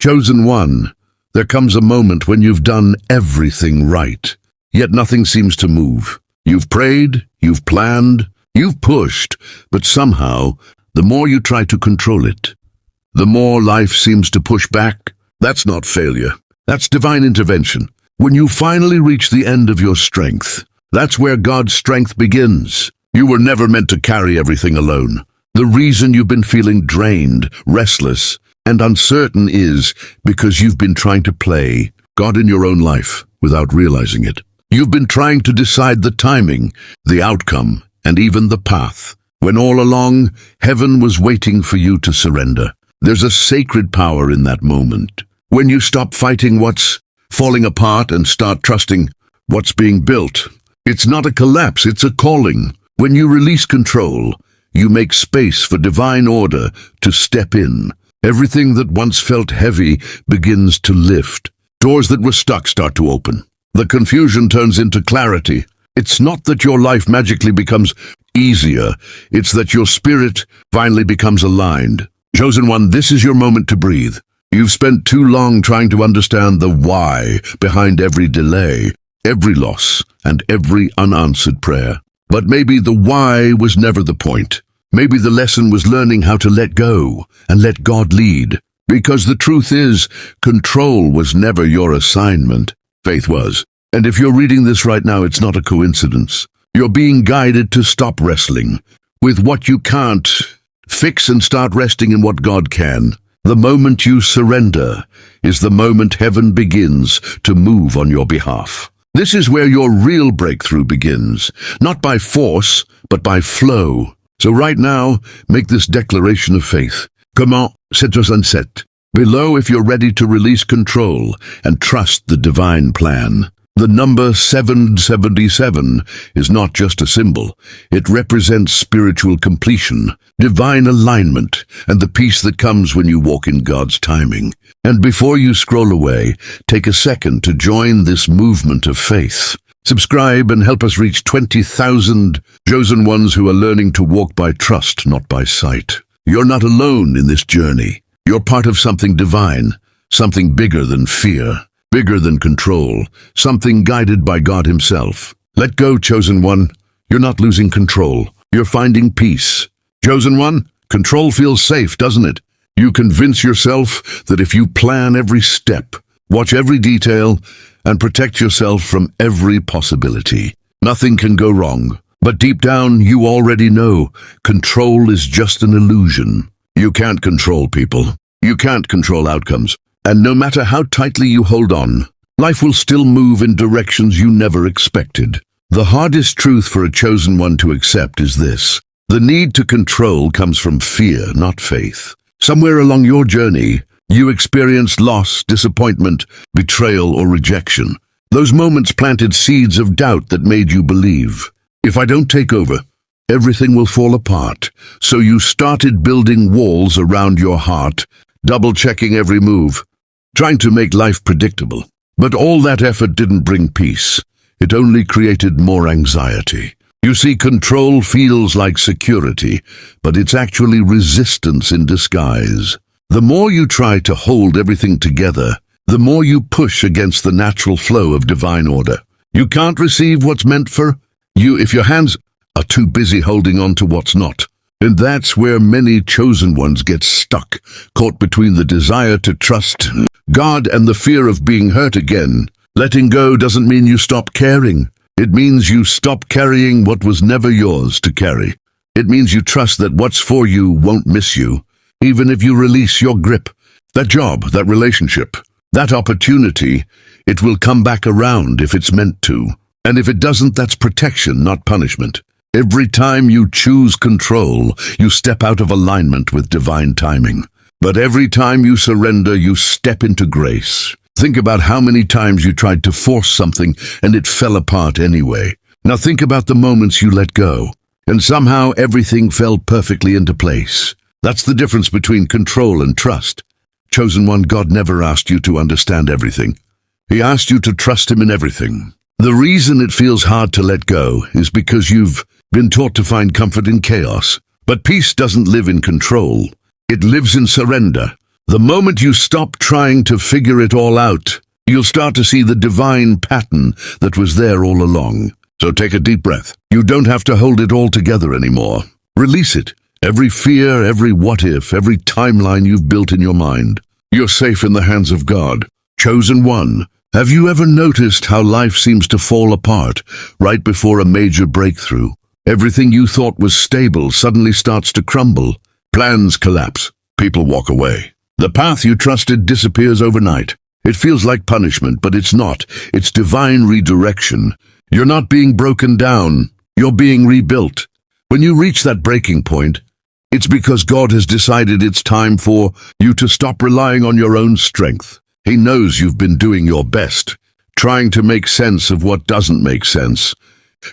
Chosen one, there comes a moment when you've done everything right, yet nothing seems to move. You've prayed, you've planned, you've pushed, but somehow, the more you try to control it, the more life seems to push back. That's not failure. That's divine intervention. When you finally reach the end of your strength, that's where God's strength begins. You were never meant to carry everything alone. The reason you've been feeling drained, restless, and uncertain is because you've been trying to play God in your own life without realizing it. You've been trying to decide the timing, the outcome, and even the path, when all along, heaven was waiting for you to surrender. There's a sacred power in that moment. When you stop fighting what's falling apart and start trusting what's being built. It's not a collapse, it's a calling. When you release control, you make space for divine order to step in. Everything that once felt heavy begins to lift. Doors that were stuck start to open. The confusion turns into clarity. It's not that your life magically becomes easier, it's that your spirit finally becomes aligned. Chosen one, this is your moment to breathe. You've spent too long trying to understand the why behind every delay, every loss, and every unanswered prayer. But maybe the why was never the point. Maybe the lesson was learning how to let go and let God lead. Because the truth is, control was never your assignment. Faith was. And if you're reading this right now, it's not a coincidence. You're being guided to stop wrestling with what you can't fix and start resting in what God can. The moment you surrender is the moment heaven begins to move on your behalf. This is where your real breakthrough begins, not by force, but by flow. So right now, make this declaration of faith. Comment, c'est au sunset. Below if you're ready to release control and trust the divine plan. The number 777 is not just a symbol. It represents spiritual completion, divine alignment, and the peace that comes when you walk in God's timing. And before you scroll away, take a second to join this movement of faith. Subscribe and help us reach 20,000 chosen ones who are learning to walk by trust, not by sight. You're not alone in this journey. You're part of something divine, something bigger than fear. Bigger than control, something guided by God himself. Let go, chosen one. You're not losing control. You're finding peace. Chosen one, control feels safe, doesn't it? You convince yourself that if you plan every step, watch every detail, and protect yourself from every possibility, nothing can go wrong. But deep down, you already know control is just an illusion. You can't control people. You can't control outcomes. And no matter how tightly you hold on, life will still move in directions you never expected. The hardest truth for a chosen one to accept is this. The need to control comes from fear, not faith. Somewhere along your journey, you experienced loss, disappointment, betrayal, or rejection. Those moments planted seeds of doubt that made you believe, if I don't take over, everything will fall apart. So you started building walls around your heart, double-checking every move, trying to make life predictable. But all that effort didn't bring peace. It only created more anxiety. You see, control feels like security, but it's actually resistance in disguise. The more you try to hold everything together, the more you push against the natural flow of divine order. You can't receive what's meant for you if your hands are too busy holding on to what's not. And that's where many chosen ones get stuck, caught between the desire to trust God and the fear of being hurt again. Letting go doesn't mean you stop caring. It means you stop carrying what was never yours to carry. It means you trust that what's for you won't miss you, even if you release your grip. That job, that relationship, that opportunity, it will come back around if it's meant to. And if it doesn't, that's protection, not punishment. Every time you choose control, you step out of alignment with divine timing. But every time you surrender, you step into grace. Think about how many times you tried to force something and it fell apart anyway. Now think about the moments you let go, and somehow everything fell perfectly into place. That's the difference between control and trust. Chosen one, God never asked you to understand everything. He asked you to trust him in everything. The reason it feels hard to let go is because you've been taught to find comfort in chaos. But peace doesn't live in control. It lives in surrender. The moment you stop trying to figure it all out, you'll start to see the divine pattern that was there all along. So take a deep breath. You don't have to hold it all together anymore. Release it. Every fear, every what-if, every timeline you've built in your mind. You're safe in the hands of God. Chosen one. Have you ever noticed how life seems to fall apart right before a major breakthrough? Everything you thought was stable suddenly starts to crumble. Plans collapse. People walk away. The path you trusted disappears overnight. It feels like punishment, but it's not. It's divine redirection. You're not being broken down. You're being rebuilt. When you reach that breaking point, it's because God has decided it's time for you to stop relying on your own strength. He knows you've been doing your best, trying to make sense of what doesn't make sense,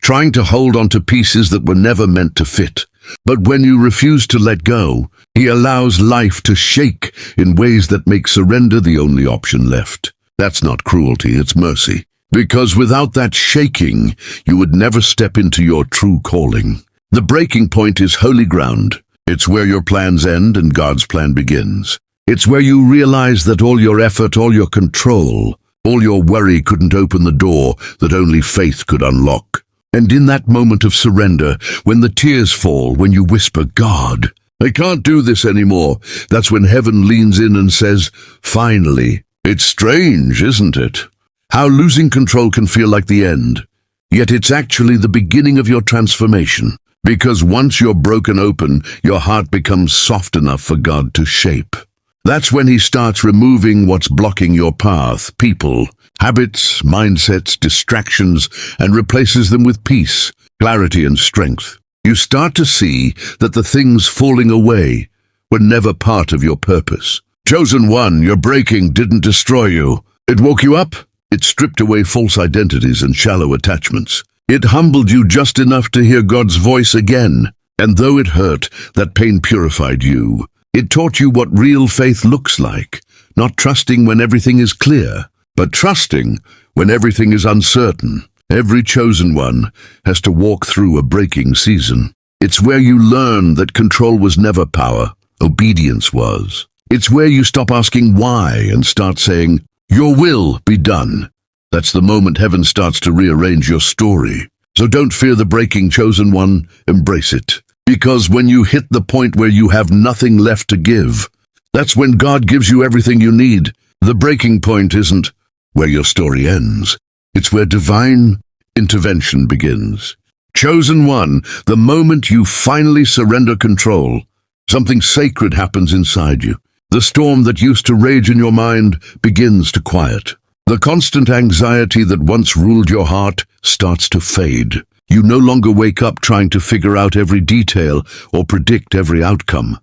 trying to hold on to pieces that were never meant to fit. But when you refuse to let go, He allows life to shake in ways that make surrender the only option left. That's not cruelty, it's mercy. Because without that shaking, you would never step into your true calling. The breaking point is holy ground. It's where your plans end and God's plan begins. It's where you realize that all your effort, all your control, all your worry couldn't open the door that only faith could unlock. And in that moment of surrender, when the tears fall, when you whisper, God, I can't do this anymore, that's when heaven leans in and says, finally. It's strange, isn't it? How losing control can feel like the end. Yet it's actually the beginning of your transformation. Because once you're broken open, your heart becomes soft enough for God to shape. That's when He starts removing what's blocking your path, people, habits, mindsets, distractions, and replaces them with peace, clarity, and strength. You start to see that the things falling away were never part of your purpose. Chosen one, your breaking didn't destroy you. It woke you up. It stripped away false identities and shallow attachments. It humbled you just enough to hear God's voice again. And though it hurt, that pain purified you. It taught you what real faith looks like, not trusting when everything is clear, but trusting when everything is uncertain. Every chosen one has to walk through a breaking season. It's where you learn that control was never power, obedience was. It's where you stop asking why and start saying, your will be done. That's the moment heaven starts to rearrange your story. So don't fear the breaking, chosen one, embrace it. Because when you hit the point where you have nothing left to give, that's when God gives you everything you need. The breaking point isn't where your story ends. It's where divine intervention begins. Chosen one, the moment you finally surrender control, something sacred happens inside you. The storm that used to rage in your mind begins to quiet. The constant anxiety that once ruled your heart starts to fade. You no longer wake up trying to figure out every detail or predict every outcome.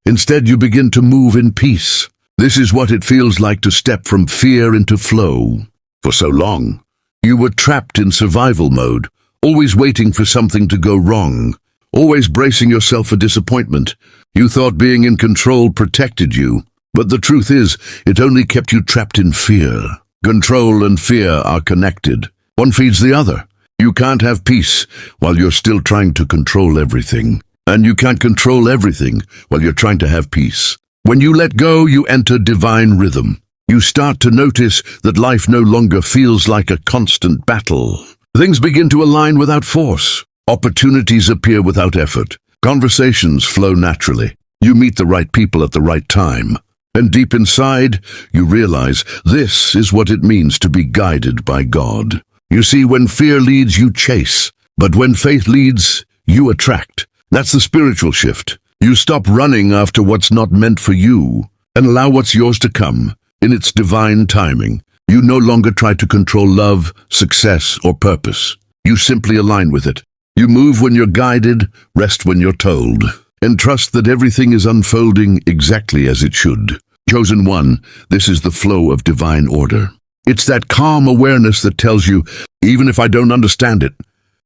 Instead, you begin to move in peace. This is what it feels like to step from fear into flow. For so long, you were trapped in survival mode, always waiting for something to go wrong, always bracing yourself for disappointment. You thought being in control protected you, but the truth is, it only kept you trapped in fear. Control and fear are connected. One feeds the other. You can't have peace while you're still trying to control everything. And you can't control everything while you're trying to have peace. When you let go, you enter divine rhythm. You start to notice that life no longer feels like a constant battle. Things begin to align without force. Opportunities appear without effort. Conversations flow naturally. You meet the right people at the right time. And deep inside, you realize this is what it means to be guided by God. You see, when fear leads, you chase. But when faith leads, you attract. That's the spiritual shift. You stop running after what's not meant for you and allow what's yours to come in its divine timing. You no longer try to control love, success, or purpose. You simply align with it. You move when you're guided, rest when you're told, and trust that everything is unfolding exactly as it should. Chosen one, this is the flow of divine order. It's that calm awareness that tells you, even if I don't understand it,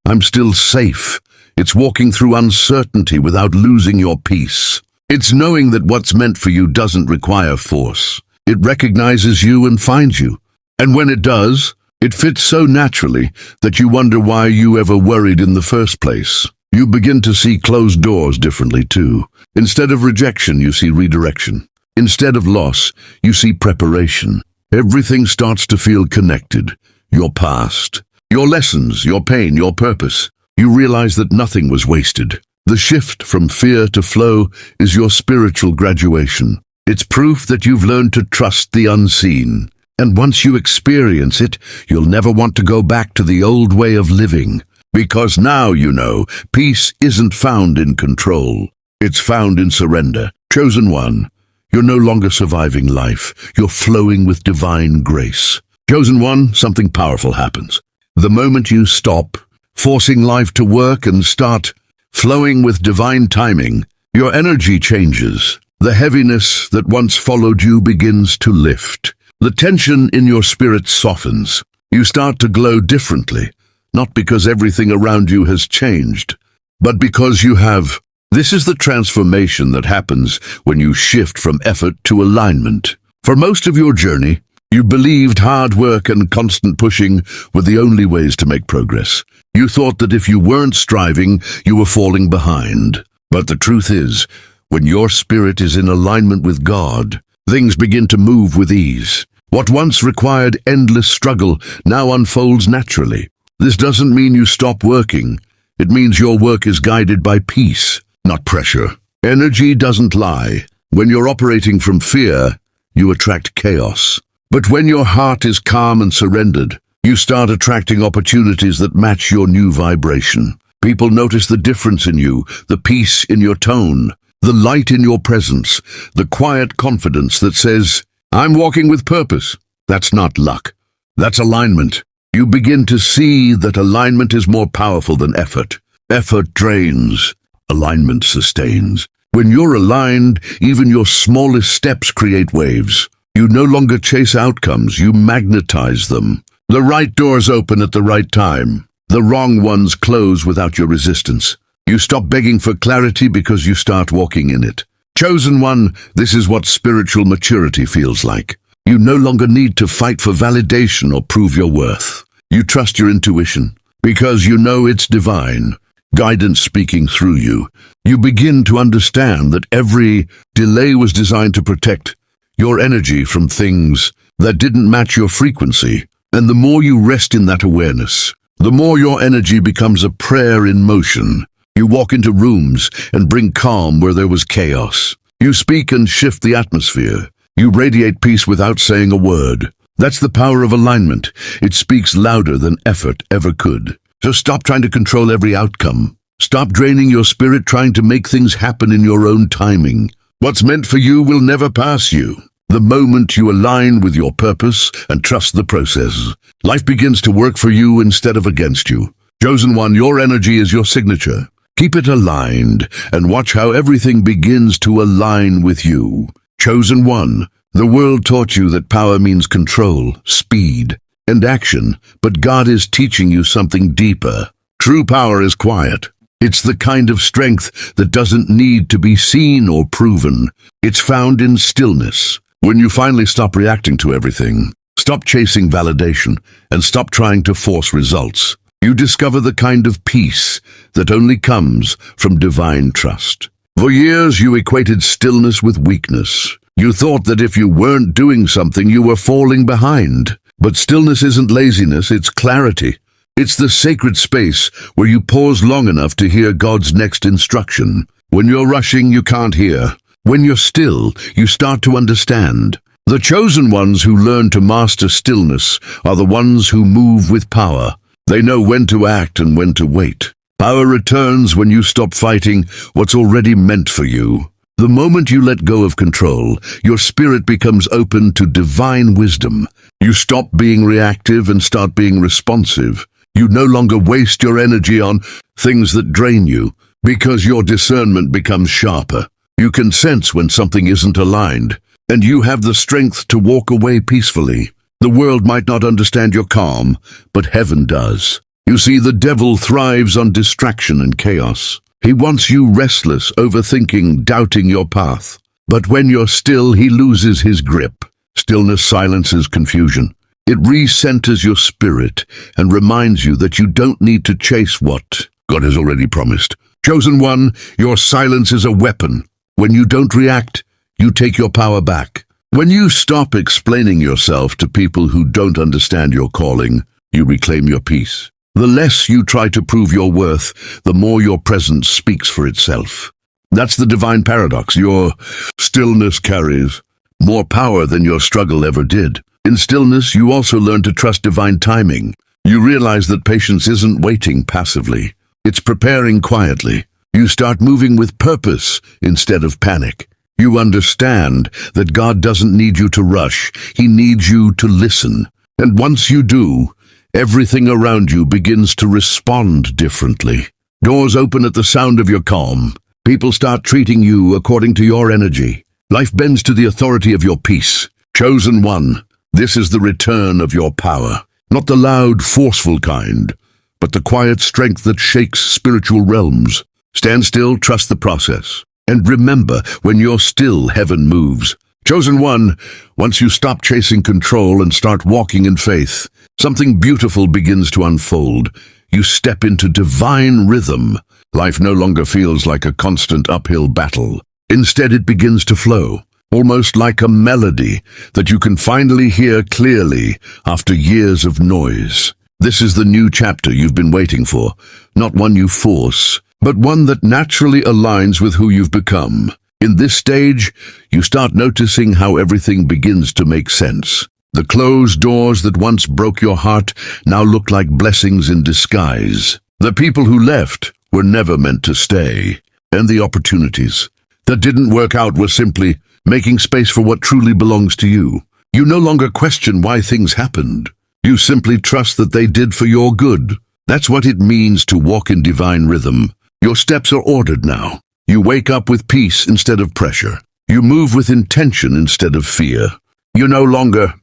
I'm still safe. It's walking through uncertainty without losing your peace. It's knowing that what's meant for you doesn't require force. It recognizes you and finds you. And when it does, it fits so naturally that you wonder why you ever worried in the first place. You begin to see closed doors differently too. Instead of rejection, you see redirection. Instead of loss, you see preparation. Everything starts to feel connected. Your past, your lessons, your pain, your purpose. You realize that nothing was wasted. The shift from fear to flow is your spiritual graduation. It's proof that you've learned to trust the unseen. And once you experience it, you'll never want to go back to the old way of living. Because now you know, peace isn't found in control. It's found in surrender. Chosen one, you're no longer surviving life. You're flowing with divine grace. Chosen one, something powerful happens. The moment you stop forcing life to work and start flowing with divine timing, your energy changes. The heaviness that once followed you begins to lift. The tension in your spirit softens. You start to glow differently, not because everything around you has changed, but because you have. This is the transformation that happens when you shift from effort to alignment. For most of your journey, you believed hard work and constant pushing were the only ways to make progress. You thought that if you weren't striving, you were falling behind. But the truth is, when your spirit is in alignment with God, things begin to move with ease. What once required endless struggle now unfolds naturally. This doesn't mean you stop working. It means your work is guided by peace, not pressure. Energy doesn't lie. When you're operating from fear, you attract chaos. But when your heart is calm and surrendered, you start attracting opportunities that match your new vibration. People notice the difference in you, the peace in your tone, the light in your presence, the quiet confidence that says, I'm walking with purpose. That's not luck. That's alignment. You begin to see that alignment is more powerful than effort. Effort drains. Alignment sustains. When you're aligned, even your smallest steps create waves. You no longer chase outcomes, you magnetize them. The right doors open at the right time. The wrong ones close without your resistance. You stop begging for clarity because you start walking in it. Chosen one, this is what spiritual maturity feels like. You no longer need to fight for validation or prove your worth. You trust your intuition because you know it's divine, guidance speaking through you. You begin to understand that every delay was designed to protect your energy from things that didn't match your frequency. And the more you rest in that awareness, the more your energy becomes a prayer in motion. You walk into rooms and bring calm where there was chaos. You speak and shift the atmosphere. You radiate peace without saying a word. That's the power of alignment. It speaks louder than effort ever could. So stop trying to control every outcome. Stop draining your spirit trying to make things happen in your own timing. What's meant for you will never pass you. The moment you align with your purpose and trust the process, life begins to work for you instead of against you. Chosen one, your energy is your signature. Keep it aligned and watch how everything begins to align with you. Chosen one, the world taught you that power means control, speed, and action, but God is teaching you something deeper. True power is quiet. It's the kind of strength that doesn't need to be seen or proven. It's found in stillness. When you finally stop reacting to everything, stop chasing validation, and stop trying to force results, you discover the kind of peace that only comes from divine trust. For years, you equated stillness with weakness. You thought that if you weren't doing something, you were falling behind. But stillness isn't laziness, it's clarity. It's the sacred space where you pause long enough to hear God's next instruction. When you're rushing, you can't hear. When you're still, you start to understand. The chosen ones who learn to master stillness are the ones who move with power. They know when to act and when to wait. Power returns when you stop fighting what's already meant for you. The moment you let go of control, your spirit becomes open to divine wisdom. You stop being reactive and start being responsive. You no longer waste your energy on things that drain you because your discernment becomes sharper. You can sense when something isn't aligned, and you have the strength to walk away peacefully. The world might not understand your calm, but heaven does. You see, the devil thrives on distraction and chaos. He wants you restless, overthinking, doubting your path. But when you're still, he loses his grip. Stillness silences confusion. It recenters your spirit and reminds you that you don't need to chase what God has already promised. Chosen one, your silence is a weapon. When you don't react, you take your power back. When you stop explaining yourself to people who don't understand your calling, you reclaim your peace. The less you try to prove your worth, the more your presence speaks for itself. That's the divine paradox. Your stillness carries more power than your struggle ever did. In stillness, you also learn to trust divine timing. You realize that patience isn't waiting passively. It's preparing quietly. You start moving with purpose instead of panic. You understand that God doesn't need you to rush. He needs you to listen. And once you do, everything around you begins to respond differently. Doors open at the sound of your calm. People start treating you according to your energy. Life bends to the authority of your peace. Chosen one, this is the return of your power. Not the loud, forceful kind, but the quiet strength that shakes spiritual realms. Stand still, trust the process. And remember, when you're still, heaven moves. Chosen one, once you stop chasing control and start walking in faith, something beautiful begins to unfold. You step into divine rhythm. Life no longer feels like a constant uphill battle. Instead, it begins to flow, almost like a melody that you can finally hear clearly after years of noise. This is the new chapter you've been waiting for, not one you force, but one that naturally aligns with who you've become. In this stage, you start noticing how everything begins to make sense. The closed doors that once broke your heart now look like blessings in disguise. The people who left were never meant to stay, and the opportunities that didn't work out were simply making space for what truly belongs to you. You no longer question why things happened. You simply trust that they did for your good. That's what it means to walk in divine rhythm. Your steps are ordered now. You wake up with peace instead of pressure. You move with intention instead of fear. You no longer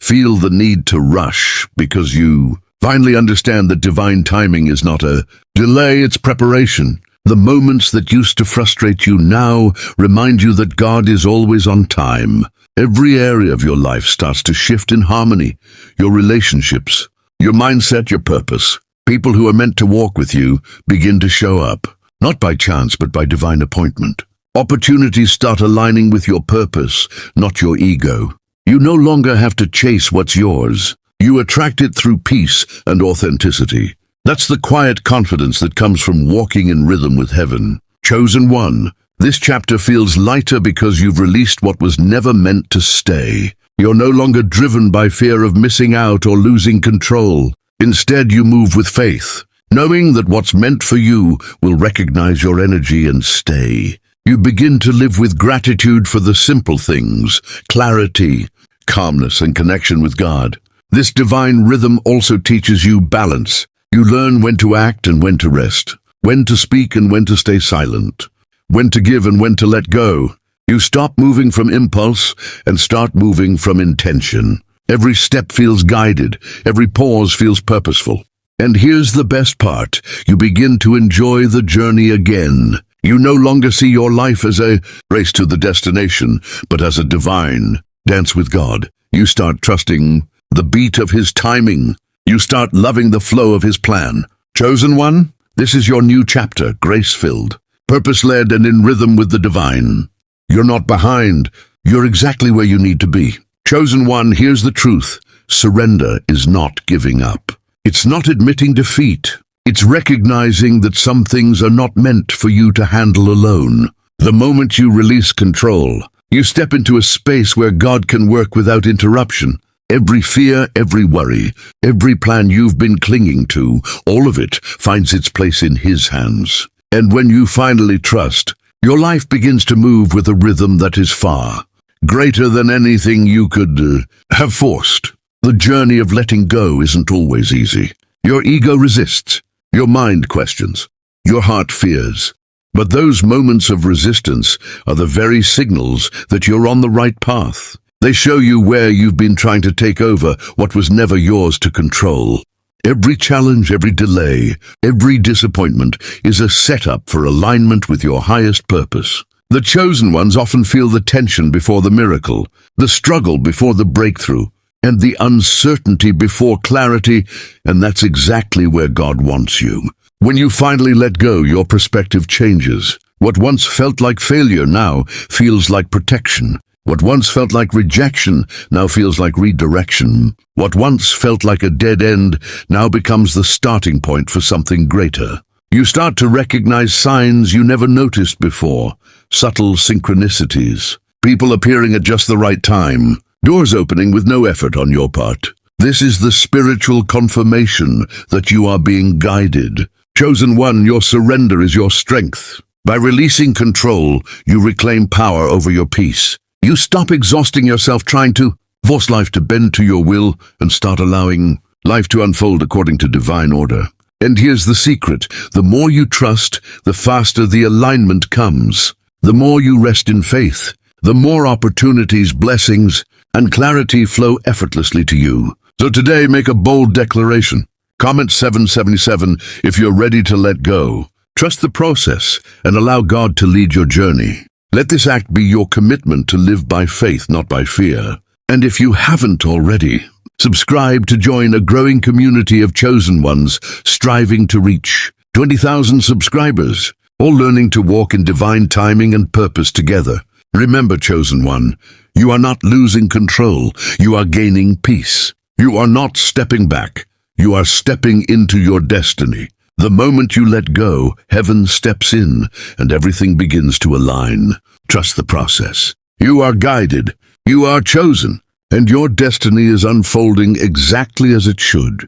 feel the need to rush because you finally understand that divine timing is not a delay, it's preparation. The moments that used to frustrate you now remind you that God is always on time. Every area of your life starts to shift in harmony. Your relationships, your mindset, your purpose. People who are meant to walk with you begin to show up, not by chance but by divine appointment. Opportunities start aligning with your purpose, not your ego. You no longer have to chase what's yours. You attract it through peace and authenticity. That's the quiet confidence that comes from walking in rhythm with heaven. Chosen one, this chapter feels lighter because you've released what was never meant to stay. You're no longer driven by fear of missing out or losing control. Instead, you move with faith, knowing that what's meant for you will recognize your energy and stay. You begin to live with gratitude for the simple things, clarity, calmness, and connection with God. This divine rhythm also teaches you balance. You learn when to act and when to rest, when to speak and when to stay silent, when to give and when to let go. You stop moving from impulse and start moving from intention. Every step feels guided, every pause feels purposeful. And here's the best part, you begin to enjoy the journey again. You no longer see your life as a race to the destination, but as a divine dance with God. You start trusting the beat of His timing. You start loving the flow of His plan. Chosen one, this is your new chapter, grace-filled, purpose-led, and in rhythm with the divine. You're not behind. You're exactly where you need to be. Chosen one, here's the truth. Surrender is not giving up. It's not admitting defeat. It's recognizing that some things are not meant for you to handle alone. The moment you release control, you step into a space where God can work without interruption. Every fear, every worry, every plan you've been clinging to, all of it finds its place in His hands. And when you finally trust, your life begins to move with a rhythm that is far greater than anything you could have forced. The journey of letting go isn't always easy. Your ego resists. Your mind questions. Your heart fears. But those moments of resistance are the very signals that you're on the right path. They show you where you've been trying to take over what was never yours to control. Every challenge, every delay, every disappointment is a setup for alignment with your highest purpose. The chosen ones often feel the tension before the miracle, the struggle before the breakthrough, and the uncertainty before clarity, and that's exactly where God wants you. When you finally let go, your perspective changes. What once felt like failure now feels like protection. What once felt like rejection now feels like redirection. What once felt like a dead end now becomes the starting point for something greater. You start to recognize signs you never noticed before, subtle synchronicities, people appearing at just the right time, doors opening with no effort on your part. This is the spiritual confirmation that you are being guided. Chosen one, your surrender is your strength. By releasing control, you reclaim power over your peace. You stop exhausting yourself trying to force life to bend to your will and start allowing life to unfold according to divine order. And here's the secret. The more you trust, the faster the alignment comes. The more you rest in faith, the more opportunities, blessings, and clarity flow effortlessly to you. So today, make a bold declaration. Comment 777 if you're ready to let go. Trust the process and allow God to lead your journey. Let this act be your commitment to live by faith, not by fear. And if you haven't already, subscribe to join a growing community of chosen ones striving to reach 20,000 subscribers, all learning to walk in divine timing and purpose together. Remember, chosen one, you are not losing control. You are gaining peace. You are not stepping back. You are stepping into your destiny. The moment you let go, heaven steps in and everything begins to align. Trust the process. You are guided, you are chosen, and your destiny is unfolding exactly as it should.